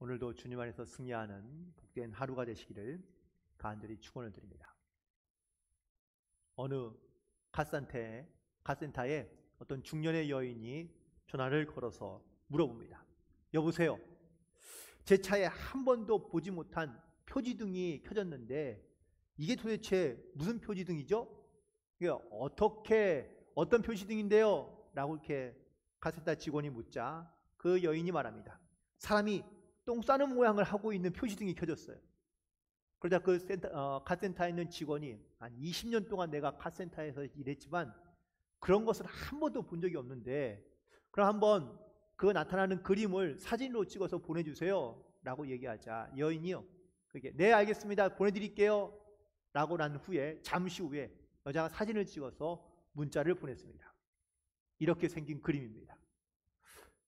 오늘도 주님 안에서 승리하는 복된 하루가 되시기를 간절히 축원을 드립니다. 어느 카센터에 어떤 중년의 여인이 전화를 걸어서 물어봅니다. 여보세요. 제 차에 한 번도 보지 못한 표지등이 켜졌는데 이게 도대체 무슨 표지등이죠? 이게 어떤 표지등인데요? 라고 이렇게 카센터 직원이 묻자 그 여인이 말합니다. 사람이 똥 싸는 모양을 하고 있는 표시등이 켜졌어요. 그러자 그 카센터에 있는 직원이 한 20년 동안 내가 카센터에서 일했지만 그런 것을 한 번도 본 적이 없는데 그럼 한번 그 나타나는 그림을 사진으로 찍어서 보내주세요 라고 얘기하자 여인이요 그게 네 알겠습니다 보내드릴게요 라고 난 후에 잠시 후에 여자가 사진을 찍어서 문자를 보냈습니다. 이렇게 생긴 그림입니다.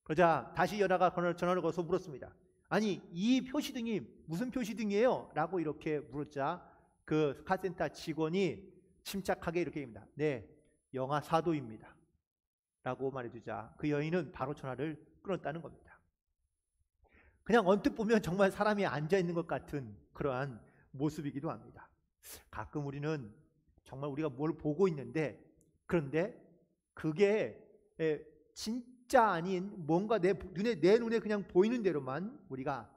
그러자 다시 여자가 전화를 걸어서 물었습니다. 아니 이 표시등이 무슨 표시등이에요? 라고 이렇게 물었자 그 카센터 직원이 침착하게 이렇게 얘기합니다. 네, 영하 4도입니다 라고 말해주자 그 여인은 바로 전화를 끊었다는 겁니다. 그냥 언뜻 보면 정말 사람이 앉아있는 것 같은 그러한 모습이기도 합니다. 가끔 우리는 정말 우리가 뭘 보고 있는데 그런데 그게 진짜 아닌 뭔가 내 눈에 그냥 보이는 대로만 우리가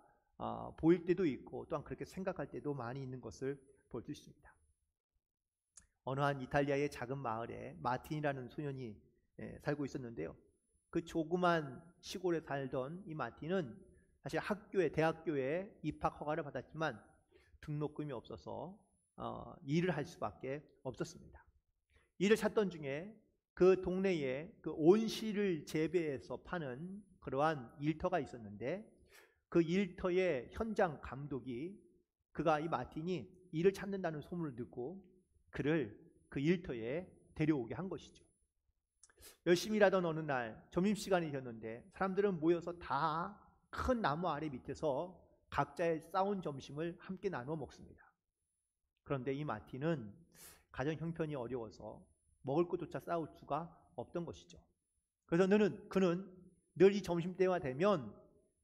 보일 때도 있고 또한 그렇게 생각할 때도 많이 있는 것을 볼 수 있습니다. 어느 한 이탈리아의 작은 마을에 마틴이라는 소년이 살고 있었는데요. 그 조그만 시골에 살던 이 마틴은 사실 대학교에 입학 허가를 받았지만 등록금이 없어서 일을 할 수밖에 없었습니다. 일을 찾던 중에 그 동네에 그 온실을 재배해서 파는 그러한 일터가 있었는데 그 일터의 현장 감독이 이 마틴이 일을 찾는다는 소문을 듣고 그를 그 일터에 데려오게 한 것이죠. 열심히 일하던 어느 날 점심시간이 되었는데 사람들은 모여서 다 큰 나무 아래 밑에서 각자의 싸운 점심을 함께 나누어 먹습니다. 그런데 이 마틴은 가정 형편이 어려워서 먹을 것조차 싸울 수가 없던 것이죠. 그래서 그는 늘 이 점심때가 되면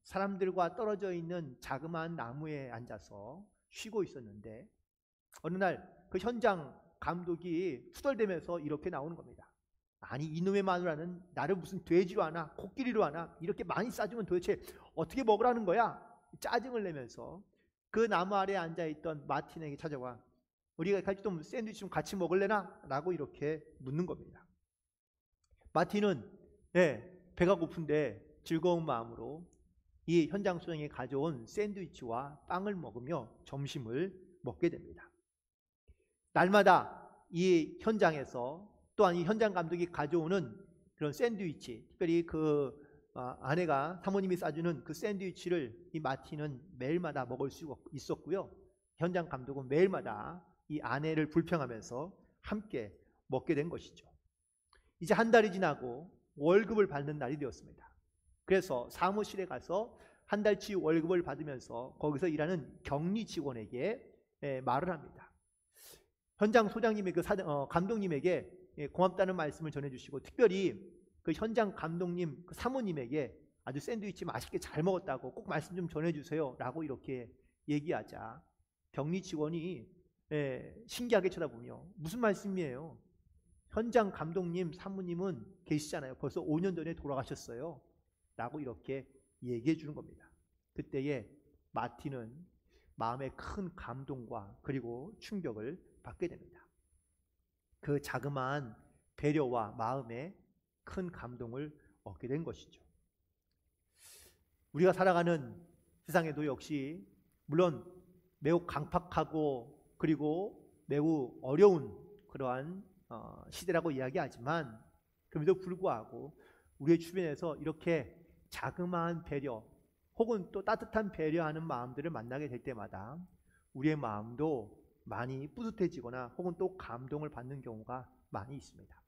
사람들과 떨어져 있는 자그마한 나무에 앉아서 쉬고 있었는데 어느 날 그 현장 감독이 투덜대면서 이렇게 나오는 겁니다. 아니 이놈의 마누라는 나를 무슨 돼지로 하나 코끼리로 하나 이렇게 많이 싸주면 도대체 어떻게 먹으라는 거야? 짜증을 내면서 그 나무 아래에 앉아있던 마틴에게 찾아와 우리가 같이 좀 샌드위치 좀 같이 먹을래나? 라고 이렇게 묻는 겁니다. 마틴은 배가 고픈데 즐거운 마음으로 이 현장 소장이 가져온 샌드위치와 빵을 먹으며 점심을 먹게 됩니다. 날마다 이 현장에서 또한 이 현장 감독이 가져오는 그런 샌드위치, 특별히 그 아내가 사모님이 싸주는 그 샌드위치를 이 마틴은 매일마다 먹을 수 있었고요. 현장 감독은 매일마다 이 아내를 불평하면서 함께 먹게 된 것이죠. 이제 한 달이 지나고 월급을 받는 날이 되었습니다. 그래서 사무실에 가서 한 달치 월급을 받으면서 거기서 일하는 격리 직원에게 말을 합니다. 현장 소장님의 감독님에게 고맙다는 말씀을 전해주시고 특별히 그 현장 감독님 그 사모님에게 아주 샌드위치 맛있게 잘 먹었다고 꼭 말씀 좀 전해주세요 라고 이렇게 얘기하자 격리 직원이 신기하게 쳐다보며 무슨 말씀이에요? 현장 감독님 사모님은 계시잖아요. 벌써 5년 전에 돌아가셨어요 라고 이렇게 얘기해 주는 겁니다. 그때에 마틴은 마음에 큰 감동과 그리고 충격을 받게 됩니다. 그 자그마한 배려와 마음에 큰 감동을 얻게 된 것이죠. 우리가 살아가는 세상에도 역시 물론 매우 강팍하고 그리고 매우 어려운 그러한 시대라고 이야기하지만 그럼에도 불구하고 우리의 주변에서 이렇게 자그마한 배려 혹은 또 따뜻한 배려하는 마음들을 만나게 될 때마다 우리의 마음도 많이 뿌듯해지거나 혹은 또 감동을 받는 경우가 많이 있습니다.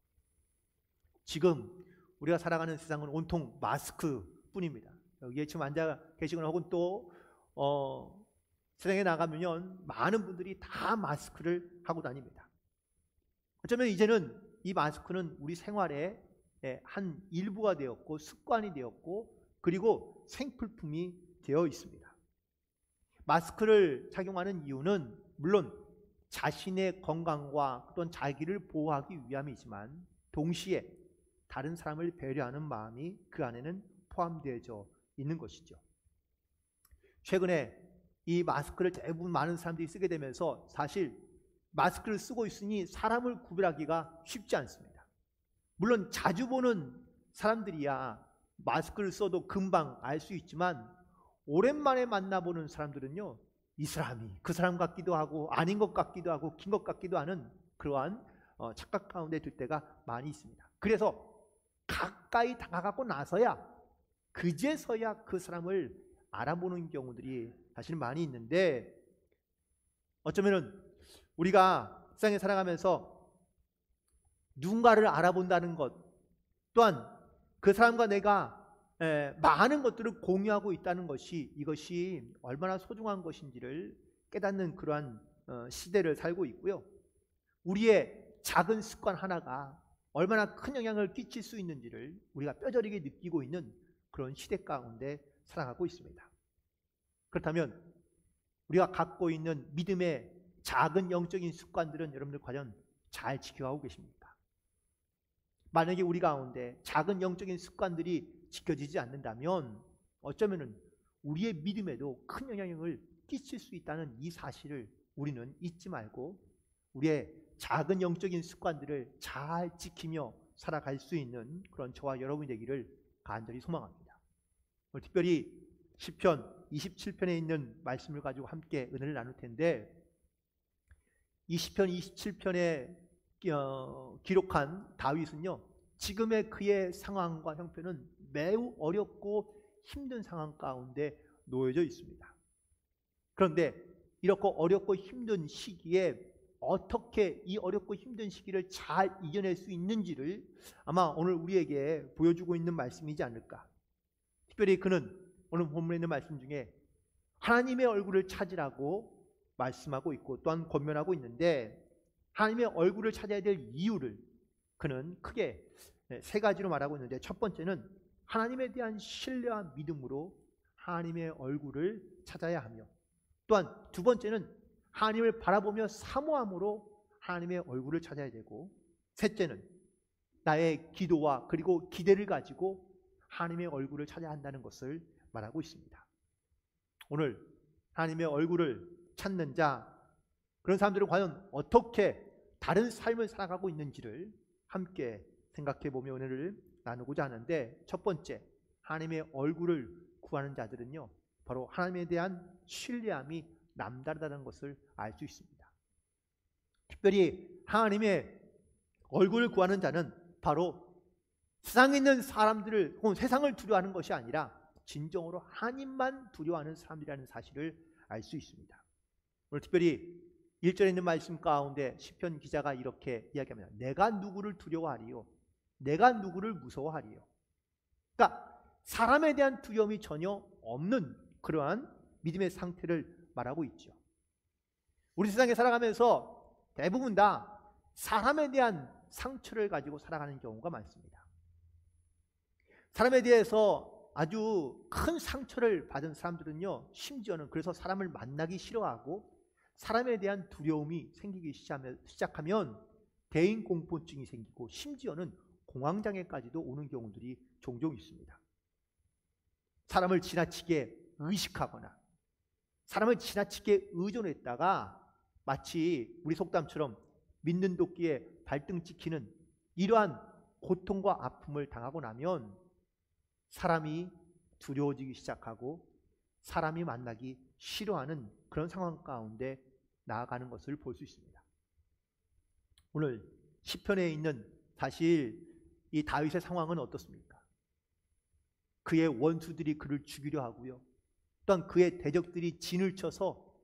지금 우리가 살아가는 세상은 온통 마스크뿐입니다. 여기에 지금 앉아 계시거나 혹은 또 세상에 나가면 많은 분들이 다 마스크를 하고 다닙니다. 어쩌면 이제는 이 마스크는 우리 생활의 한 일부가 되었고 습관이 되었고 그리고 생필품이 되어 있습니다. 마스크를 착용하는 이유는 물론 자신의 건강과 또는 자기를 보호하기 위함이지만 동시에 다른 사람을 배려하는 마음이 그 안에는 포함되어져 있는 것이죠. 최근에 이 마스크를 대부분 많은 사람들이 쓰게 되면서 사실 마스크를 쓰고 있으니 사람을 구별하기가 쉽지 않습니다. 물론 자주 보는 사람들이야 마스크를 써도 금방 알 수 있지만 오랜만에 만나보는 사람들은요, 이 사람이 그 사람 같기도 하고 아닌 것 같기도 하고 긴 것 같기도 하는 그러한 착각 가운데 들 때가 많이 있습니다. 그래서 가까이 다가가고 나서야 그제서야 그 사람을 알아보는 경우들이 사실 많이 있는데, 어쩌면은 우리가 세상에 살아가면서 누군가를 알아본다는 것 또한 그 사람과 내가 많은 것들을 공유하고 있다는 것이 이것이 얼마나 소중한 것인지를 깨닫는 그러한 시대를 살고 있고요. 우리의 작은 습관 하나가 얼마나 큰 영향을 끼칠 수 있는지를 우리가 뼈저리게 느끼고 있는 그런 시대 가운데 살아가고 있습니다. 그렇다면 우리가 갖고 있는 믿음의 작은 영적인 습관들은 여러분들 과연 잘 지켜가고 계십니까? 만약에 우리 가운데 작은 영적인 습관들이 지켜지지 않는다면 어쩌면은 우리의 믿음에도 큰 영향을 끼칠 수 있다는 이 사실을 우리는 잊지 말고 우리의 작은 영적인 습관들을 잘 지키며 살아갈 수 있는 그런 저와 여러분이 되기를 간절히 소망합니다. 오늘 특별히 시편 27편에 있는 말씀을 가지고 함께 은혜를 나눌 텐데, 이 시편 27편에 기록한 다윗은요, 지금의 그의 상황과 형편은 매우 어렵고 힘든 상황 가운데 놓여져 있습니다. 그런데 이렇게 어렵고 힘든 시기에 어떻게 이 어렵고 힘든 시기를 잘 이겨낼 수 있는지를 아마 오늘 우리에게 보여주고 있는 말씀이지 않을까. 특별히 그는 오늘 본문에 있는 말씀 중에 하나님의 얼굴을 찾으라고 말씀하고 있고 또한 권면하고 있는데, 하나님의 얼굴을 찾아야 될 이유를 그는 크게 세 가지로 말하고 있는데, 첫 번째는 하나님에 대한 신뢰와 믿음으로 하나님의 얼굴을 찾아야 하며, 또한 두 번째는 하나님을 바라보며 사모함으로 하나님의 얼굴을 찾아야 되고, 셋째는 나의 기도와 그리고 기대를 가지고 하나님의 얼굴을 찾아야 한다는 것을 말하고 있습니다. 오늘 하나님의 얼굴을 찾는 자, 그런 사람들은 과연 어떻게 다른 삶을 살아가고 있는지를 함께 생각해 보며 은혜를 나누고자 하는데, 첫 번째 하나님의 얼굴을 구하는 자들은요, 바로 하나님에 대한 신뢰함이 남다르다는 것을 알 수 있습니다. 특별히 하나님의 얼굴을 구하는 자는 바로 세상에 있는 사람들을 혹은 세상을 두려워하는 것이 아니라 진정으로 하나님만 두려워하는 사람이라는 사실을 알 수 있습니다. 오늘 특별히 1절에 있는 말씀 가운데 시편 기자가 이렇게 이야기합니다. 내가 누구를 두려워하리요? 내가 누구를 무서워하리요? 그러니까 사람에 대한 두려움이 전혀 없는 그러한 믿음의 상태를 말하고 있죠. 우리 세상에 살아가면서 대부분 다 사람에 대한 상처를 가지고 살아가는 경우가 많습니다. 사람에 대해서 아주 큰 상처를 받은 사람들은요, 심지어는 그래서 사람을 만나기 싫어하고 사람에 대한 두려움이 생기기 시작하면 대인 공포증이 생기고 심지어는 공황장애까지도 오는 경우들이 종종 있습니다. 사람을 지나치게 의식하거나 사람을 지나치게 의존했다가 마치 우리 속담처럼 믿는 도끼에 발등 찍히는 이러한 고통과 아픔을 당하고 나면 사람이 두려워지기 시작하고 사람이 만나기 싫어하는 그런 상황 가운데 나아가는 것을 볼 수 있습니다. 오늘 시편에 있는 사실 이 다윗의 상황은 어떻습니까? 그의 원수들이 그를 죽이려 하고요, 또한 그의 대적들이 진을 쳐서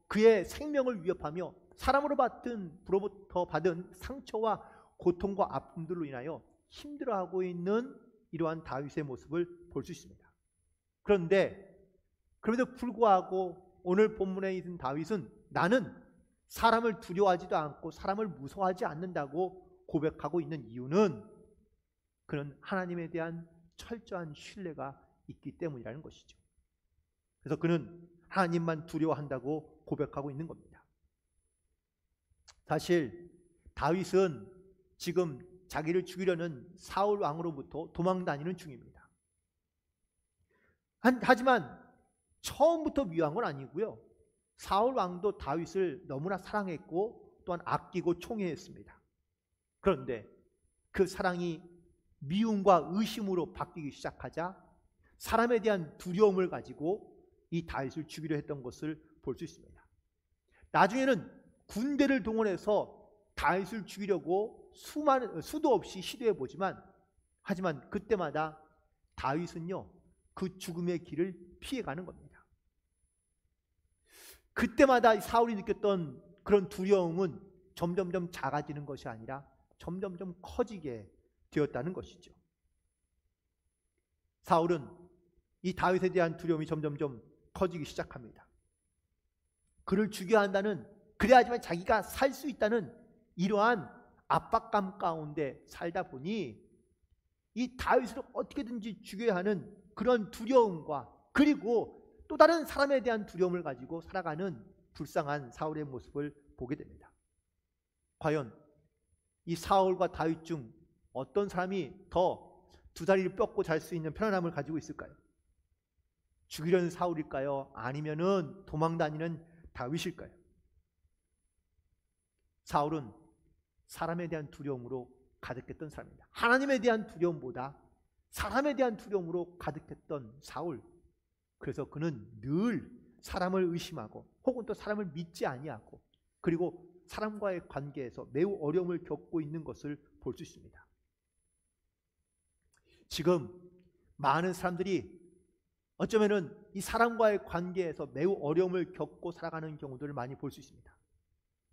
그의 생명을 위협하며 사람으로부터 받은 상처와 고통과 아픔들로 인하여 힘들어하고 있는 이러한 다윗의 모습을 볼 수 있습니다. 그런데 그럼에도 불구하고 오늘 본문에 있는 다윗은 나는 사람을 두려워하지도 않고 사람을 무서워하지 않는다고 고백하고 있는 이유는 그는 하나님에 대한 철저한 신뢰가 있기 때문이라는 것이죠. 그래서 그는 하나님만 두려워한다고 고백하고 있는 겁니다. 사실 다윗은 지금 자기를 죽이려는 사울 왕으로부터 도망다니는 중입니다. 하지만 처음부터 미워한 건 아니고요. 사울 왕도 다윗을 너무나 사랑했고 또한 아끼고 총애했습니다. 그런데 그 사랑이 미움과 의심으로 바뀌기 시작하자 사람에 대한 두려움을 가지고 이 다윗을 죽이려 했던 것을 볼 수 있습니다. 나중에는 군대를 동원해서 다윗을 죽이려고 수도 없이 시도해 보지만 하지만 그때마다 다윗은요 그 죽음의 길을 피해가는 겁니다. 그때마다 사울이 느꼈던 그런 두려움은 점점점 작아지는 것이 아니라 점점점 커지게 되었다는 것이죠. 사울은 이 다윗에 대한 두려움이 점점점 커지기 시작합니다. 그를 죽여야 한다는, 그래야지만 자기가 살 수 있다는 이러한 압박감 가운데 살다 보니 이 다윗을 어떻게든지 죽여야 하는 그런 두려움과 그리고 또 다른 사람에 대한 두려움을 가지고 살아가는 불쌍한 사울의 모습을 보게 됩니다. 과연 이 사울과 다윗 중 어떤 사람이 더 두 다리를 뻗고 잘 수 있는 편안함을 가지고 있을까요? 죽이려는 사울일까요? 아니면은 도망다니는 다윗일까요? 사울은 사람에 대한 두려움으로 가득했던 사람입니다. 하나님에 대한 두려움보다 사람에 대한 두려움으로 가득했던 사울. 그래서 그는 늘 사람을 의심하고 혹은 또 사람을 믿지 아니하고 그리고 사람과의 관계에서 매우 어려움을 겪고 있는 것을 볼 수 있습니다. 지금 많은 사람들이 어쩌면은 이 사람과의 관계에서 매우 어려움을 겪고 살아가는 경우들을 많이 볼 수 있습니다.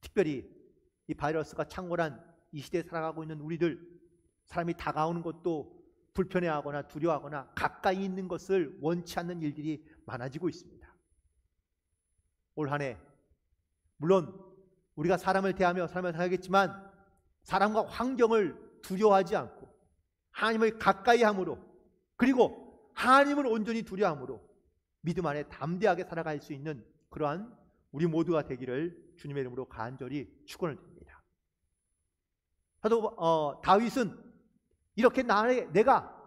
특별히 이 바이러스가 창궐한 이 시대에 살아가고 있는 우리들, 사람이 다가오는 것도 불편해하거나 두려워하거나 가까이 있는 것을 원치 않는 일들이 많아지고 있습니다. 올 한 해 물론 우리가 사람을 대하며 삶을 살겠지만 사람과 환경을 두려워하지 않고 하나님을 가까이 함으로 그리고 하나님을 온전히 두려워함으로 믿음 안에 담대하게 살아갈 수 있는 그러한 우리 모두가 되기를 주님의 이름으로 간절히 축원을 드립니다. 다윗은 이렇게 내가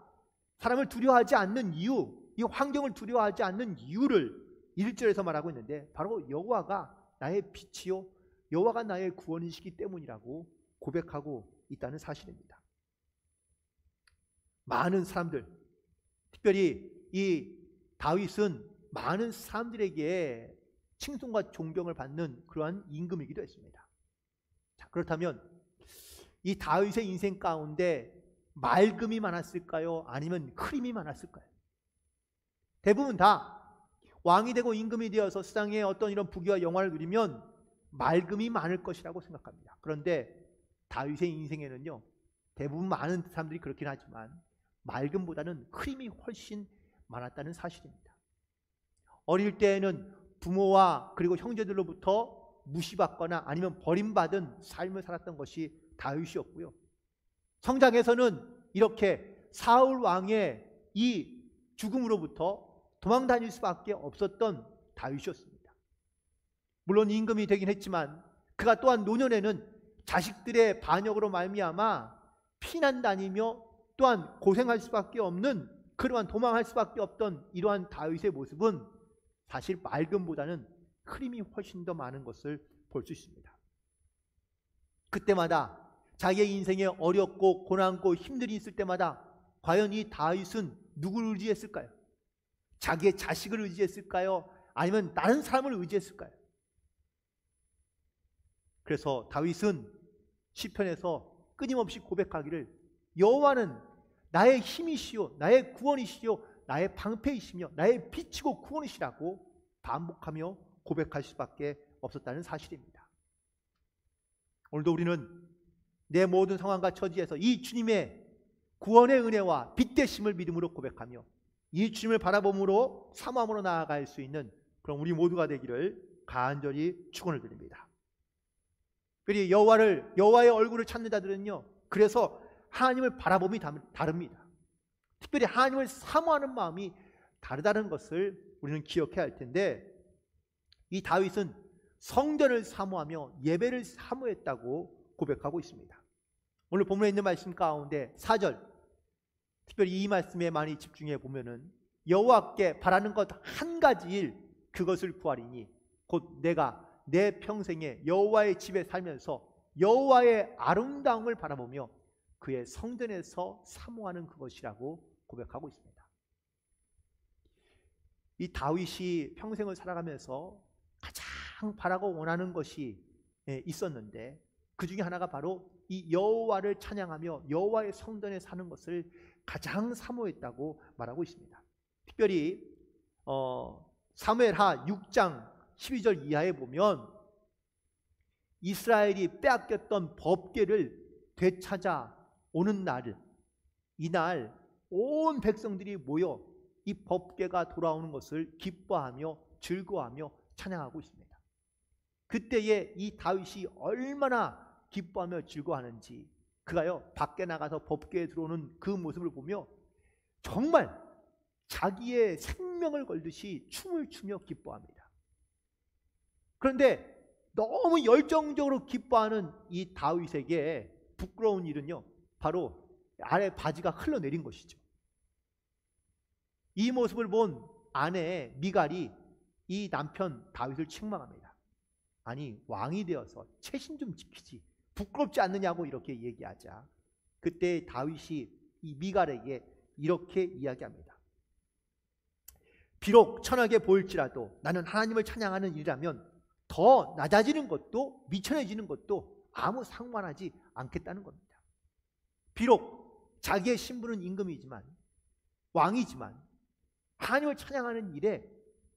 사람을 두려워하지 않는 이유, 이 환경을 두려워하지 않는 이유를 1절에서 말하고 있는데 바로 여호와가 나의 빛이요 여호와가 나의 구원이시기 때문이라고 고백하고 있다는 사실입니다. 많은 사람들, 특별히 이 다윗은 많은 사람들에게 칭송과 존경을 받는 그러한 임금이기도 했습니다. 자, 그렇다면 이 다윗의 인생 가운데 맑음이 많았을까요? 아니면 흐림이 많았을까요? 대부분 다 왕이 되고 임금이 되어서 세상에 어떤 이런 부귀와 영화를 누리면 맑음이 많을 것이라고 생각합니다. 그런데 다윗의 인생에는요 대부분 많은 사람들이 그렇긴 하지만 맑음보다는 흐림이 훨씬 많았다는 사실입니다. 어릴 때에는 부모와 그리고 형제들로부터 무시받거나 아니면 버림받은 삶을 살았던 것이 다윗이었고요. 성장에서는 이렇게 사울 왕의 이 죽음으로부터 도망다닐 수밖에 없었던 다윗이었습니다. 물론 임금이 되긴 했지만 그가 또한 노년에는 자식들의 반역으로 말미암아 피난 다니며 또한 고생할 수밖에 없는 그러한 도망할 수밖에 없던 이러한 다윗의 모습은 사실 맑음보다는 흐림이 훨씬 더 많은 것을 볼 수 있습니다. 그때마다 자기의 인생에 어렵고 고난고 힘들이 있을 때마다 과연 이 다윗은 누구를 의지했을까요? 자기의 자식을 의지했을까요? 아니면 다른 사람을 의지했을까요? 그래서 다윗은 시편에서 끊임없이 고백하기를 여호와는 나의 힘이시요 나의 구원이시요 나의 방패이시며 나의 빛이고 구원이시라고 반복하며 고백할 수밖에 없었다는 사실입니다. 오늘도 우리는 내 모든 상황과 처지에서 이 주님의 구원의 은혜와 빛 되심을 믿음으로 고백하며 이 주님을 바라봄으로 사모함으로 나아갈 수 있는 그런 우리 모두가 되기를 간절히 축원을 드립니다. 그리고 여호와의 얼굴을 찾는 자들은요 그래서 하나님을 바라봄이 다릅니다. 특별히 하나님을 사모하는 마음이 다르다는 것을 우리는 기억해야 할 텐데 이 다윗은 성전을 사모하며 예배를 사모했다고 고백하고 있습니다. 오늘 본문에 있는 말씀 가운데 4절, 특별히 이 말씀에 많이 집중해 보면은 여호와께 바라는 것 한 가지일 그것을 구하리니 곧 내가 내 평생에 여호와의 집에 살면서 여호와의 아름다움을 바라보며 그의 성전에서 사모하는 그것이라고 고백하고 있습니다. 이 다윗이 평생을 살아가면서 가장 바라고 원하는 것이 있었는데 그 중에 하나가 바로 이 여호와를 찬양하며 여호와의 성전에 사는 것을 가장 사모했다고 말하고 있습니다. 특별히 사무엘하 6장 12절 이하에 보면 이스라엘이 빼앗겼던 법궤를 되찾아 오는 날, 이날 온 백성들이 모여 이 법궤가 돌아오는 것을 기뻐하며 즐거워하며 찬양하고 있습니다. 그때에 이 다윗이 얼마나 기뻐하며 즐거워하는지, 그가요 밖에 나가서 법궤에 들어오는 그 모습을 보며 정말 자기의 생명을 걸듯이 춤을 추며 기뻐합니다. 그런데 너무 열정적으로 기뻐하는 이 다윗에게 부끄러운 일은요, 바로 아래 바지가 흘러내린 것이죠. 이 모습을 본 아내 미갈이 이 남편 다윗을 책망합니다. 아니, 왕이 되어서 체신 좀 지키지, 부끄럽지 않느냐고 이렇게 얘기하자, 그때 다윗이 이 미갈에게 이렇게 이야기합니다. 비록 천하게 보일지라도 나는 하나님을 찬양하는 일이라면 더 낮아지는 것도 미천해지는 것도 아무 상관하지 않겠다는 겁니다. 비록 자기의 신분은 임금이지만, 왕이지만 하나님을 찬양하는 일에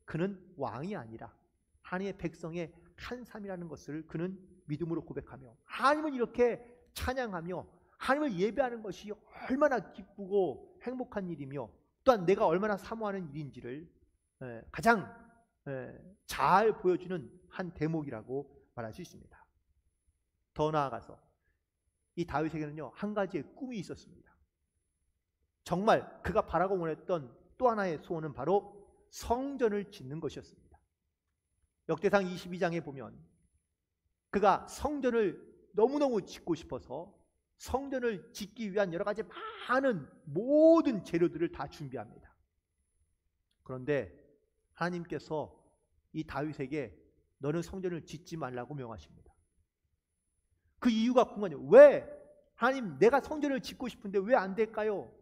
그는 왕이 아니라 하나님의 백성의 한 삶이라는 것을 그는 믿음으로 고백하며, 하나님을 이렇게 찬양하며 하나님을 예배하는 것이 얼마나 기쁘고 행복한 일이며 또한 내가 얼마나 사모하는 일인지를 가장 잘 보여주는 한 대목이라고 말할 수 있습니다. 더 나아가서 이 다윗에게는요 한 가지의 꿈이 있었습니다. 정말 그가 바라고 원했던 또 하나의 소원은 바로 성전을 짓는 것이었습니다. 역대상 22장에 보면 그가 성전을 너무너무 짓고 싶어서 성전을 짓기 위한 여러 가지 많은 모든 재료들을 다 준비합니다. 그런데 하나님께서 이 다윗에게 너는 성전을 짓지 말라고 명하십니다. 그 이유가 궁금해요. 왜 하나님, 내가 성전을 짓고 싶은데 왜 안 될까요?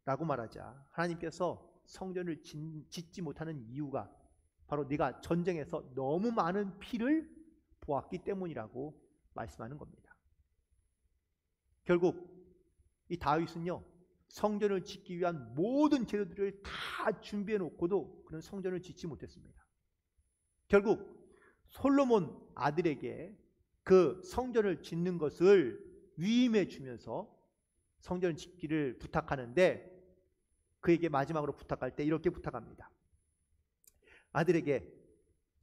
라고 말하자 하나님께서 성전을 짓지 못하는 이유가 바로 네가 전쟁에서 너무 많은 피를 보았기 때문이라고 말씀하는 겁니다. 결국 이 다윗은요 성전을 짓기 위한 모든 재료들을 다 준비해 놓고도 그는 성전을 짓지 못했습니다. 결국 솔로몬 아들에게 그 성전을 짓는 것을 위임해 주면서 성전을 짓기를 부탁하는데, 그에게 마지막으로 부탁할 때 이렇게 부탁합니다. 아들에게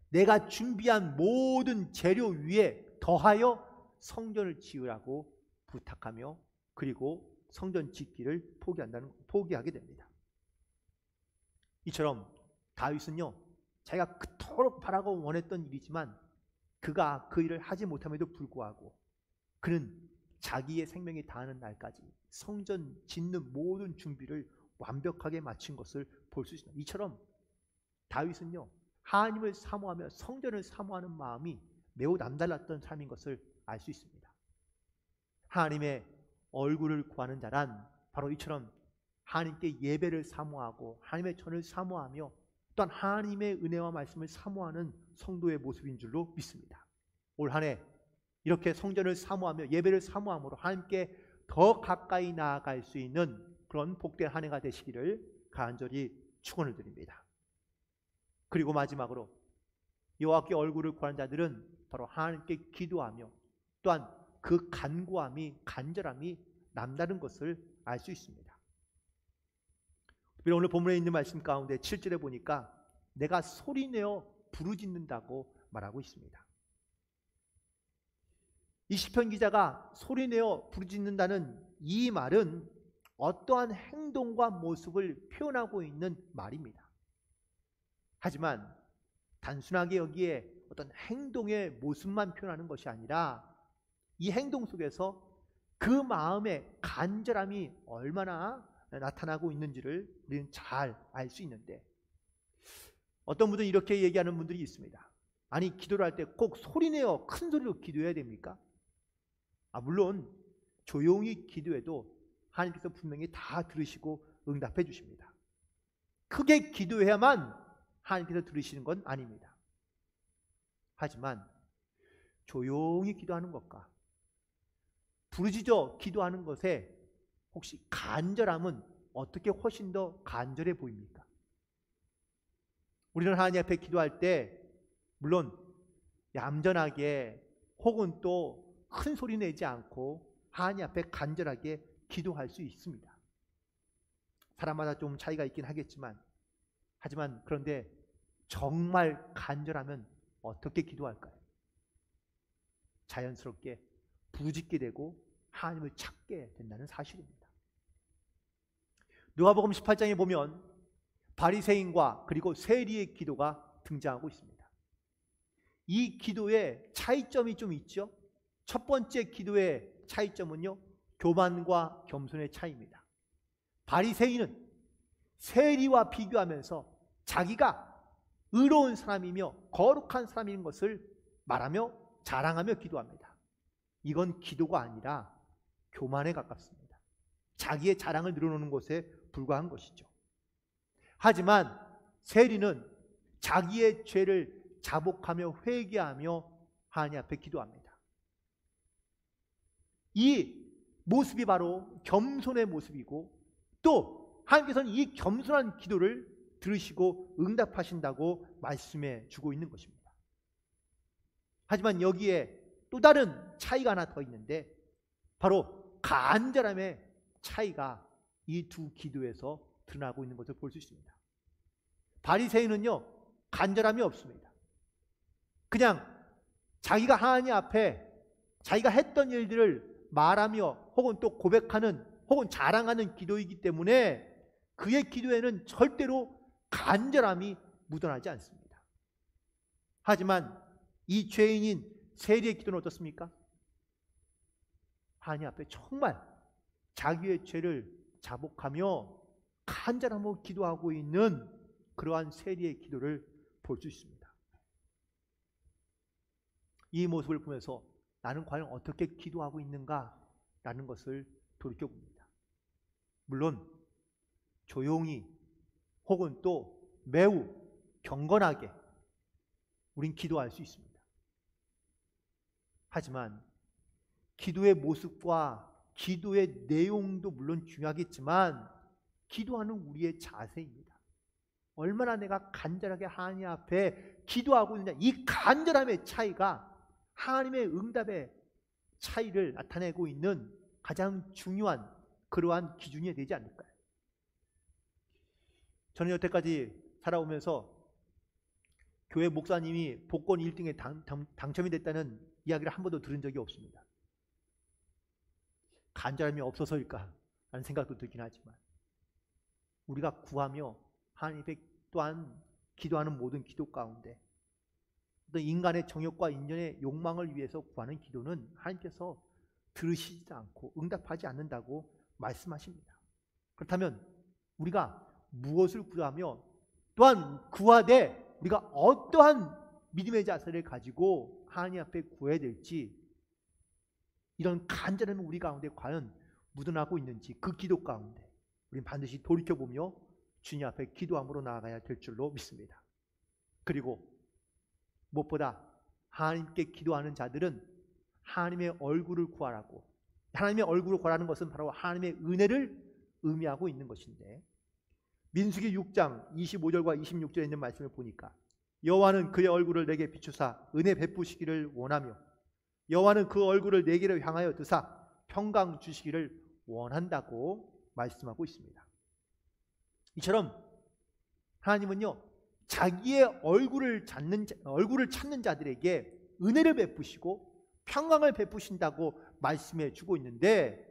내가 준비한 모든 재료 위에 더하여 성전을 지으라고 부탁하며 그리고 성전 짓기를 포기하게 됩니다. 이처럼 다윗은요 자기가 그토록 바라고 원했던 일이지만 그가 그 일을 하지 못함에도 불구하고 그는 자기의 생명이 다하는 날까지 성전 짓는 모든 준비를 완벽하게 마친 것을 볼 수 있습니다. 이처럼 다윗은요 하나님을 사모하며 성전을 사모하는 마음이 매우 남달랐던 삶인 것을 알 수 있습니다. 하나님의 얼굴을 구하는 자란 바로 이처럼 하나님께 예배를 사모하고 하나님의 전을 사모하며 또한 하나님의 은혜와 말씀을 사모하는 성도의 모습인 줄로 믿습니다. 올 한 해 이렇게 성전을 사모하며 예배를 사모함으로 하나님께 더 가까이 나아갈 수 있는 그런 복된 한 해가 되시기를 간절히 축원을 드립니다. 그리고 마지막으로 여호와께 얼굴을 구하는 자들은 바로 하나님께 기도하며 또한 그 간절함이 남다른 것을 알 수 있습니다. 특별히 오늘 본문에 있는 말씀 가운데 7절에 보니까 내가 소리내어 부르짖는다고 말하고 있습니다. 이 시편 기자가 소리내어 부르짖는다는 이 말은 어떠한 행동과 모습을 표현하고 있는 말입니다. 하지만 단순하게 여기에 어떤 행동의 모습만 표현하는 것이 아니라 이 행동 속에서 그 마음의 간절함이 얼마나 나타나고 있는지를 우리는 잘 알 수 있는데, 어떤 분들은 이렇게 얘기하는 분들이 있습니다. 아니, 기도를 할 때 꼭 소리내어 큰 소리로 기도해야 됩니까? 물론 조용히 기도해도 하나님께서 분명히 다 들으시고 응답해 주십니다. 크게 기도해야만 하나님께서 들으시는 건 아닙니다. 하지만 조용히 기도하는 것과 부르짖어 기도하는 것에 혹시 간절함은 어떻게 훨씬 더 간절해 보입니까? 우리는 하나님 앞에 기도할 때 물론 얌전하게 혹은 또 큰 소리 내지 않고 하나님 앞에 간절하게 기도할 수 있습니다. 사람마다 좀 차이가 있긴 하겠지만, 하지만 그런데 정말 간절하면 어떻게 기도할까요? 자연스럽게 부르짖게 되고 하나님을 찾게 된다는 사실입니다. 누가복음 18장에 보면 바리새인과 그리고 세리의 기도가 등장하고 있습니다. 이 기도에 차이점이 좀 있죠. 첫 번째 기도의 차이점은요, 교만과 겸손의 차이입니다. 바리새인은 세리와 비교하면서 자기가 의로운 사람이며 거룩한 사람인 것을 말하며 자랑하며 기도합니다. 이건 기도가 아니라 교만에 가깝습니다. 자기의 자랑을 늘어놓는 것에 불과한 것이죠. 하지만 세리는 자기의 죄를 자복하며 회개하며 하나님 앞에 기도합니다. 이 모습이 바로 겸손의 모습이고, 또 하나님께서는 이 겸손한 기도를 들으시고 응답하신다고 말씀해 주고 있는 것입니다. 하지만 여기에 또 다른 차이가 하나 더 있는데, 바로 간절함의 차이가 이 두 기도에서 드러나고 있는 것을 볼 수 있습니다. 바리새인은요, 간절함이 없습니다. 그냥 자기가 하나님 앞에 자기가 했던 일들을 말하며 혹은 또 고백하는 혹은 자랑하는 기도이기 때문에 그의 기도에는 절대로 간절함이 묻어나지 않습니다. 하지만 이 죄인인 세리의 기도는 어떻습니까? 하나님 앞에 정말 자기의 죄를 자복하며 간절함으로 기도하고 있는 그러한 세리의 기도를 볼 수 있습니다. 이 모습을 보면서 나는 과연 어떻게 기도하고 있는가라는 것을 돌이켜봅니다. 물론 조용히 혹은 또 매우 경건하게 우린 기도할 수 있습니다. 하지만 기도의 모습과 기도의 내용도 물론 중요하겠지만 기도하는 우리의 자세입니다. 얼마나 내가 간절하게 하나님 앞에 기도하고 있느냐, 이 간절함의 차이가 하나님의 응답의 차이를 나타내고 있는 가장 중요한 그러한 기준이 되지 않을까요? 저는 여태까지 살아오면서 교회 목사님이 복권 1등에 당첨이 됐다는 이야기를 한 번도 들은 적이 없습니다. 간절함이 없어서일까 하는 생각도 들긴 하지만, 우리가 구하며 하나님 앞에 또한 기도하는 모든 기도 가운데 어떤 인간의 정욕과 인연의 욕망을 위해서 구하는 기도는 하나님께서 들으시지 않고 응답하지 않는다고 말씀하십니다. 그렇다면 우리가 무엇을 구하며 또한 구하되 우리가 어떠한 믿음의 자세를 가지고 하나님 앞에 구해야 될지, 이런 간절함이 우리 가운데 과연 묻어나고 있는지, 그 기도 가운데 우리는 반드시 돌이켜보며 주님 앞에 기도함으로 나아가야 될 줄로 믿습니다. 그리고 무엇보다 하나님께 기도하는 자들은 하나님의 얼굴을 구하라고, 하나님의 얼굴을 구하라는 것은 바로 하나님의 은혜를 의미하고 있는 것인데, 민수기 6장 25절과 26절에 있는 말씀을 보니까 여호와는 그의 얼굴을 내게 비추사 은혜 베푸시기를 원하며 여호와는 그 얼굴을 내게로 향하여 드사 평강 주시기를 원한다고 말씀하고 있습니다. 이처럼 하나님은요, 자기의 얼굴을 찾는 자들에게 은혜를 베푸시고 평강을 베푸신다고 말씀해 주고 있는데,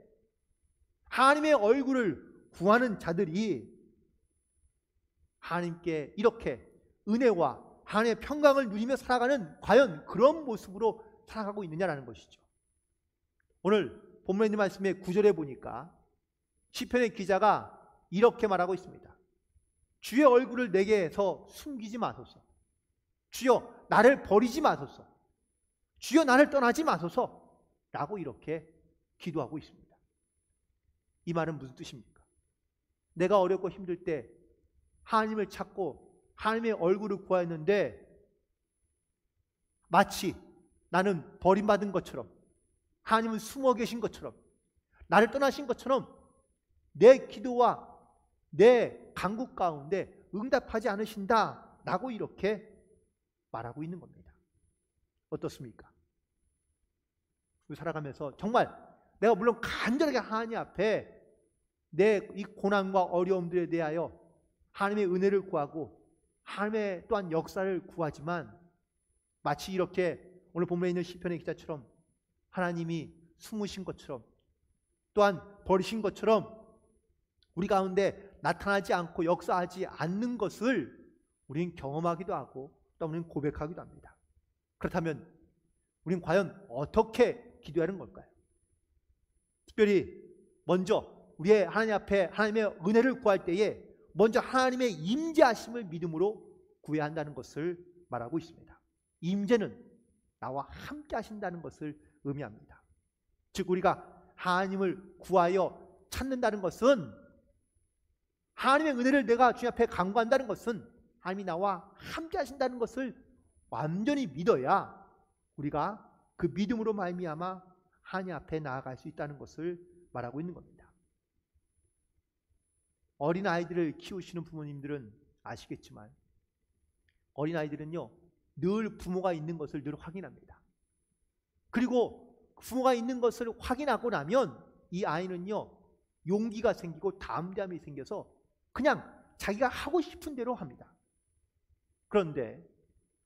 하나님의 얼굴을 구하는 자들이 하나님께 이렇게 은혜와 하나님의 평강을 누리며 살아가는 과연 그런 모습으로 살아가고 있느냐라는 것이죠. 오늘 본문에 있는 말씀의 9절에 보니까 시편의 기자가 이렇게 말하고 있습니다. 주의 얼굴을 내게서 숨기지 마소서. 주여 나를 버리지 마소서. 주여 나를 떠나지 마소서. 라고 이렇게 기도하고 있습니다. 이 말은 무슨 뜻입니까? 내가 어렵고 힘들 때 하나님을 찾고 하나님의 얼굴을 구하였는데 마치 나는 버림받은 것처럼, 하나님은 숨어 계신 것처럼, 나를 떠나신 것처럼 내 기도와 내 간구 가운데 응답하지 않으신다라고 이렇게 말하고 있는 겁니다. 어떻습니까? 우리 살아가면서 정말 내가 물론 간절하게 하나님 앞에 내 이 고난과 어려움들에 대하여 하나님의 은혜를 구하고 하나님의 또한 역사를 구하지만 마치 이렇게 오늘 본문에 있는 시편의 기자처럼 하나님이 숨으신 것처럼 또한 버리신 것처럼 우리 가운데 나타나지 않고 역사하지 않는 것을 우리는 경험하기도 하고 또 우리는 고백하기도 합니다. 그렇다면 우리는 과연 어떻게 기도하는 걸까요? 특별히 먼저 우리의 하나님 앞에 하나님의 은혜를 구할 때에 먼저 하나님의 임재하심을 믿음으로 구해야 한다는 것을 말하고 있습니다. 임재는 나와 함께 하신다는 것을 의미합니다. 즉 우리가 하나님을 구하여 찾는다는 것은, 하나님의 은혜를 내가 주님 앞에 간구한다는 것은 하나님이 나와 함께 하신다는 것을 완전히 믿어야 우리가 그 믿음으로 말미암아 하나님 앞에 나아갈 수 있다는 것을 말하고 있는 겁니다. 어린아이들을 키우시는 부모님들은 아시겠지만 어린아이들은요 늘 부모가 있는 것을 늘 확인합니다. 그리고 부모가 있는 것을 확인하고 나면 이 아이는요 용기가 생기고 담대함이 생겨서 그냥 자기가 하고 싶은 대로 합니다. 그런데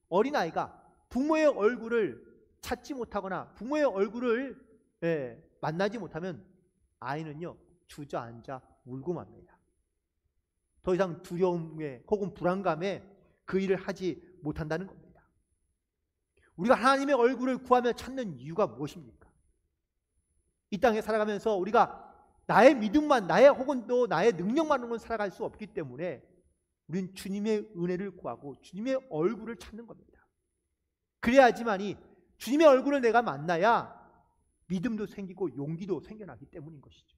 어린아이가 부모의 얼굴을 찾지 못하거나 부모의 얼굴을 만나지 못하면 아이는요 주저앉아 울고 맙니다. 더 이상 두려움에 혹은 불안감에 그 일을 하지 못한다는 겁니다. 우리가 하나님의 얼굴을 구하며 찾는 이유가 무엇입니까? 이 땅에 살아가면서 우리가 나의 믿음만, 나의 혹은 또 나의 능력만으로는 살아갈 수 없기 때문에 우리는 주님의 은혜를 구하고 주님의 얼굴을 찾는 겁니다. 그래야지만이 주님의 얼굴을 내가 만나야 믿음도 생기고 용기도 생겨나기 때문인 것이죠.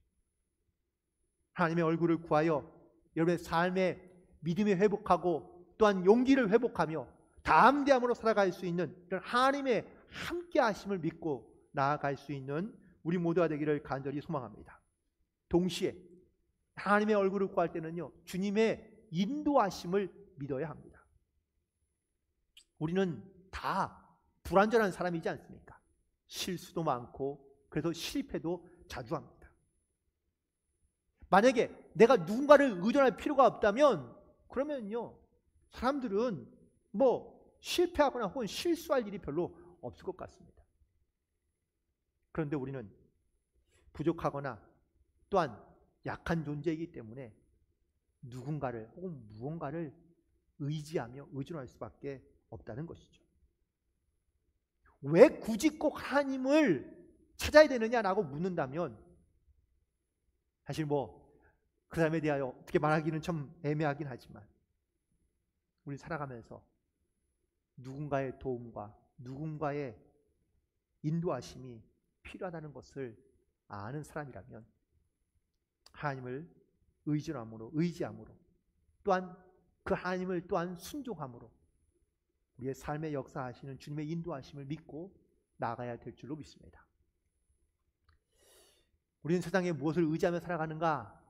하나님의 얼굴을 구하여 여러분의 삶의 믿음이 회복하고 또한 용기를 회복하며 담대함으로 살아갈 수 있는 이런 하나님의 함께 하심을 믿고 나아갈 수 있는 우리 모두가 되기를 간절히 소망합니다. 동시에 하나님의 얼굴을 구할 때는요 주님의 인도하심을 믿어야 합니다. 우리는 다 불완전한 사람이지 않습니까? 실수도 많고 그래서 실패도 자주 합니다. 만약에 내가 누군가를 의존할 필요가 없다면 그러면요 사람들은 실패하거나 혹은 실수할 일이 별로 없을 것 같습니다. 그런데 우리는 부족하거나 또한 약한 존재이기 때문에 누군가를 혹은 무언가를 의지하며 의존할 수밖에 없다는 것이죠. 왜 굳이 꼭 하나님을 찾아야 되느냐라고 묻는다면 사실 그 사람에 대하여 어떻게 말하기는 참 애매하긴 하지만 우리 살아가면서 누군가의 도움과 누군가의 인도하심이 필요하다는 것을 아는 사람이라면 하나님을 의지함으로 또한 그 하나님을 또한 순종함으로 우리의 삶에 역사하시는 주님의 인도하심을 믿고 나아가야 될 줄로 믿습니다. 우리는 세상에 무엇을 의지하며 살아가는가?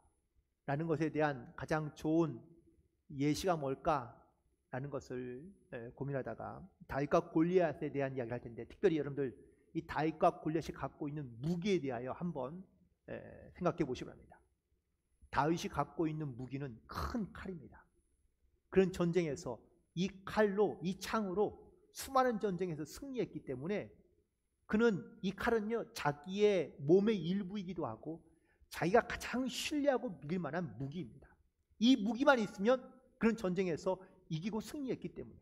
라는 것에 대한 가장 좋은 예시가 뭘까라는 것을 고민하다가 다윗과 골리앗에 대한 이야기를 할 텐데, 특별히 여러분들 이 다윗과 골리앗이 갖고 있는 무기에 대하여 한번 생각해 보시기 바랍니다. 다윗이 갖고 있는 무기는 큰 칼입니다. 그런 전쟁에서 이 칼로, 이 창으로 수많은 전쟁에서 승리했기 때문에 그는 이 칼은요 자기의 몸의 일부이기도 하고 자기가 가장 신뢰하고 믿을 만한 무기입니다. 이 무기만 있으면 그런 전쟁에서 이기고 승리했기 때문에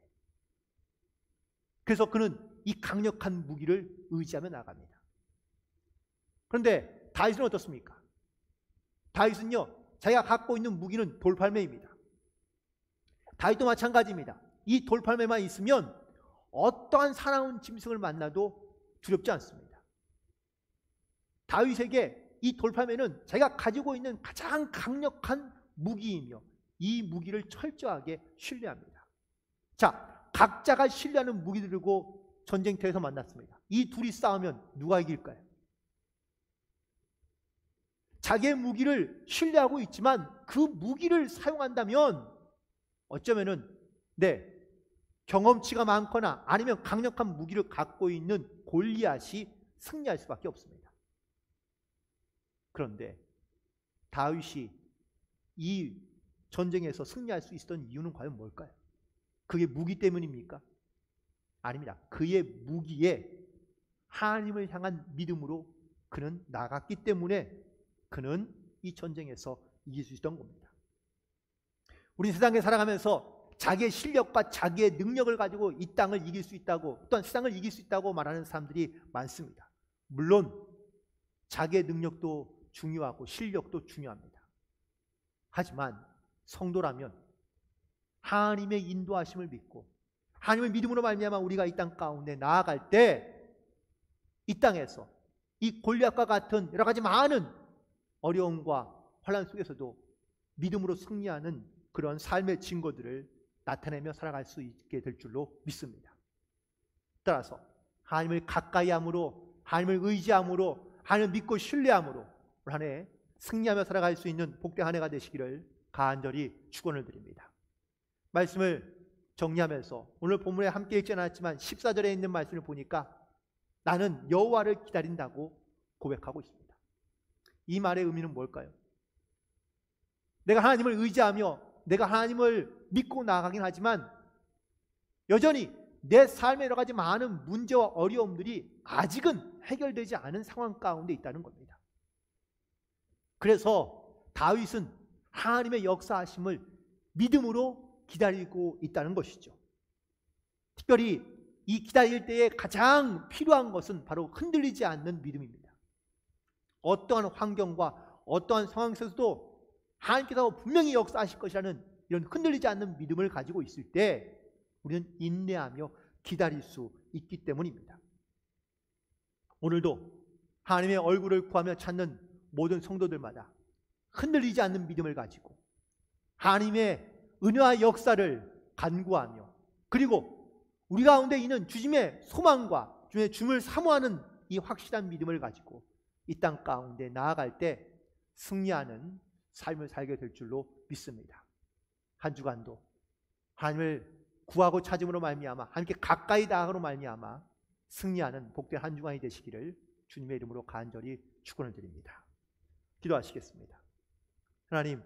그래서 그는 이 강력한 무기를 의지하며 나갑니다. 그런데 다윗은 어떻습니까? 다윗은요, 자기가 갖고 있는 무기는 돌팔매입니다. 다윗도 마찬가지입니다. 이 돌팔매만 있으면 어떠한 사나운 짐승을 만나도 두렵지 않습니다. 다윗에게 이 돌팔매는 자기가 가지고 있는 가장 강력한 무기이며 이 무기를 철저하게 신뢰합니다. 자, 각자가 신뢰하는 무기를 들고 전쟁터에서 만났습니다. 이 둘이 싸우면 누가 이길까요? 자기의 무기를 신뢰하고 있지만 그 무기를 사용한다면 어쩌면은 경험치가 많거나 아니면 강력한 무기를 갖고 있는 골리앗이 승리할 수밖에 없습니다. 그런데 다윗이 이 전쟁에서 승리할 수 있었던 이유는 과연 뭘까요? 그게 무기 때문입니까? 아닙니다. 그의 무기에 하나님을 향한 믿음으로 그는 나갔기 때문에 그는 이 전쟁에서 이길 수 있었던 겁니다. 우리 세상에 살아가면서 자기의 실력과 자기의 능력을 가지고 이 땅을 이길 수 있다고, 또한 세상을 이길 수 있다고 말하는 사람들이 많습니다. 물론 자기의 능력도 중요하고 실력도 중요합니다. 하지만 성도라면 하나님의 인도하심을 믿고 하나님의 믿음으로 말미암아 우리가 이 땅 가운데 나아갈 때 이 땅에서 이 골리앗과 같은 여러 가지 많은 어려움과 환난 속에서도 믿음으로 승리하는 그런 삶의 증거들을 나타내며 살아갈 수 있게 될 줄로 믿습니다. 따라서 하나님을 가까이 함으로, 하나님을 의지함으로, 하나님을 믿고 신뢰함으로 올 한 해 승리하며 살아갈 수 있는 복된 한 해가 되시기를 간절히 축원을 드립니다. 말씀을 정리하면서 오늘 본문에 함께 읽지 않았지만 14절에 있는 말씀을 보니까 나는 여호와를 기다린다고 고백하고 있습니다. 이 말의 의미는 뭘까요? 내가 하나님을 의지하며 내가 하나님을 믿고 나아가긴 하지만 여전히 내 삶의 여러 가지 많은 문제와 어려움들이 아직은 해결되지 않은 상황 가운데 있다는 겁니다. 그래서 다윗은 하나님의 역사하심을 믿음으로 기다리고 있다는 것이죠. 특별히 이 기다릴 때에 가장 필요한 것은 바로 흔들리지 않는 믿음입니다. 어떠한 환경과 어떠한 상황 속에서도 하나님께서 분명히 역사하실 것이라는 이런 흔들리지 않는 믿음을 가지고 있을 때 우리는 인내하며 기다릴 수 있기 때문입니다. 오늘도 하나님의 얼굴을 구하며 찾는 모든 성도들마다 흔들리지 않는 믿음을 가지고 하나님의 은혜와 역사를 간구하며 그리고 우리 가운데 있는 주님의 소망과 주님의 줌을 사모하는 이 확실한 믿음을 가지고 이 땅 가운데 나아갈 때 승리하는 삶을 살게 될 줄로 믿습니다. 한 주간도 하나님을 구하고 찾음으로 말미암아 하나님께 가까이 나아가로 말미암아 승리하는 복된 한 주간이 되시기를 주님의 이름으로 간절히 축원을 드립니다. 기도하시겠습니다. 하나님,